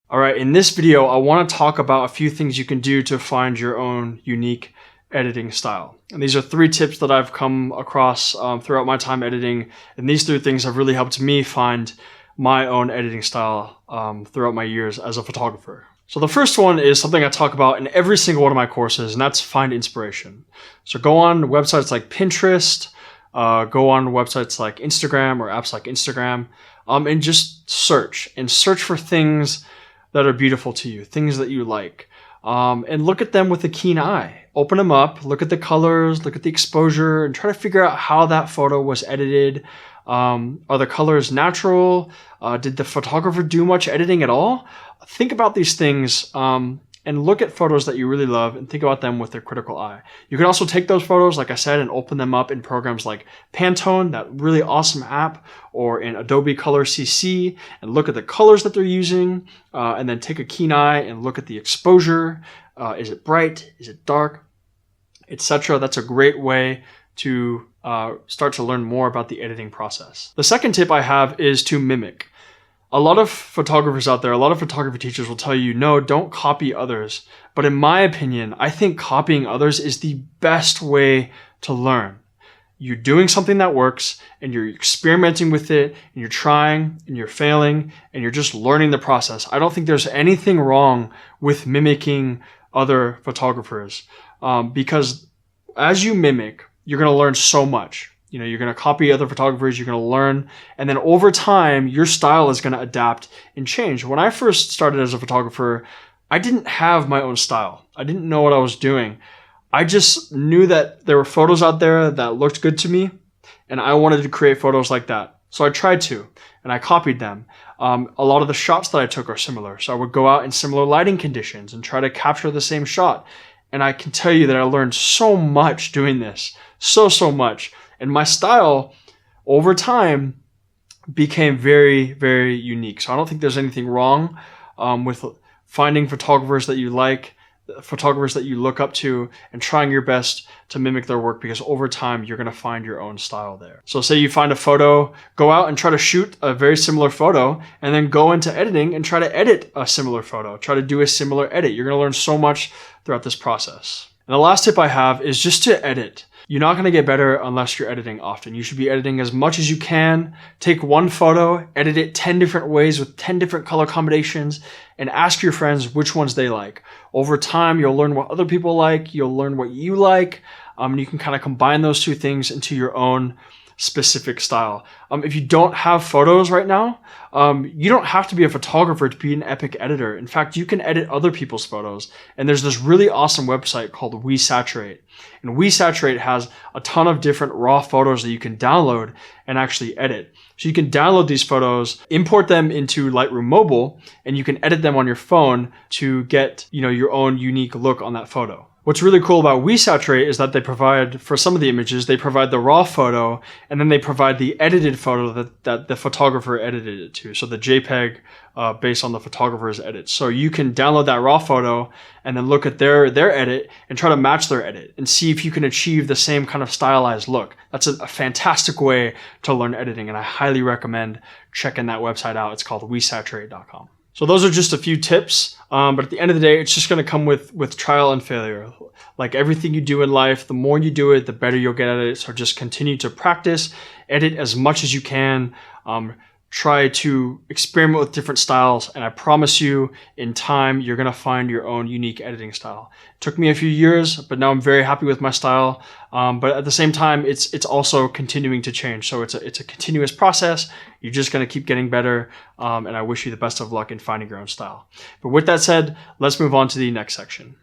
All right, in this video, I want to talk about a few things you can do to find your own unique editing style. And these are 3 tips that I've come across throughout my time editing. And these 3 things have really helped me find my own editing style throughout my years as a photographer. So the first one is something I talk about in every single one of my courses, and that's find inspiration. So go on websites like Pinterest, go on websites like Instagram or apps like Instagram, and just search for things that are beautiful to you, things that you like, and look at them with a keen eye. Open them up, look at the colors, look at the exposure, and try to figure out how that photo was edited. Are the colors natural? Did the photographer do much editing at all? Think about these things and look at photos that you really love and think about them with a critical eye. You can also take those photos, like I said, and open them up in programs like Pantone, that really awesome app, or in Adobe Color CC, and look at the colors that they're using, and then take a keen eye and look at the exposure. Is it bright? Is it dark? Etc. That's a great way to start to learn more about the editing process. The second tip I have is to mimic. A lot of photographers out there, a lot of photography teachers will tell you, no, don't copy others. But in my opinion, I think copying others is the best way to learn. You're doing something that works and you're experimenting with it and you're trying and you're failing and you're just learning the process. I don't think there's anything wrong with mimicking other photographers because as you mimic, you're going to learn so much. You know, you're going to copy other photographers, you're going to learn, and then over time, your style is going to adapt and change. When I first started as a photographer, I didn't have my own style. I didn't know what I was doing. I just knew that there were photos out there that looked good to me, and I wanted to create photos like that. So I tried to, and I copied them. A lot of the shots that I took are similar. So I would go out in similar lighting conditions and try to capture the same shot. And I can tell you that I learned so much doing this, so much. And my style, over time, became very, very unique. So I don't think there's anything wrong with finding photographers that you like, photographers that you look up to, and trying your best to mimic their work, because over time, you're going to find your own style there. So say you find a photo, go out and try to shoot a very similar photo, and then go into editing and try to edit a similar photo. Try to do a similar edit. You're going to learn so much throughout this process. And the last tip I have is just to edit. You're not going to get better unless you're editing often. You should be editing as much as you can. Take one photo, edit it 10 different ways with 10 different color combinations, and ask your friends which ones they like. Over time, you'll learn what other people like. You'll learn what you like. And you can kind of combine those 2 things into your own specific style. If you don't have photos right now, you don't have to be a photographer to be an epic editor. In fact, you can edit other people's photos. And there's this really awesome website called WeSaturate. And WeSaturate has a ton of different raw photos that you can download and actually edit. So you can download these photos, import them into Lightroom Mobile, and you can edit them on your phone to get, your own unique look on that photo. What's really cool about WeSaturate is that they provide, for some of the images, they provide the raw photo, and then they provide the edited photo that the photographer edited it to. So the JPEG based on the photographer's edit. So you can download that raw photo and then look at their edit and try to match their edit and see if you can achieve the same kind of stylized look. That's a fantastic way to learn editing, and I highly recommend checking that website out. It's called wesaturate.com. So those are just a few tips, but at the end of the day, it's just going to come with trial and failure. Like everything you do in life, the more you do it, the better you'll get at it. So just continue to practice, edit as much as you can, try to experiment with different styles, and I promise you, in time, you're going to find your own unique editing style. It took me a few years, but now I'm very happy with my style. But at the same time, it's also continuing to change. So it's a continuous process. You're just going to keep getting better, and I wish you the best of luck in finding your own style. But with that said, let's move on to the next section.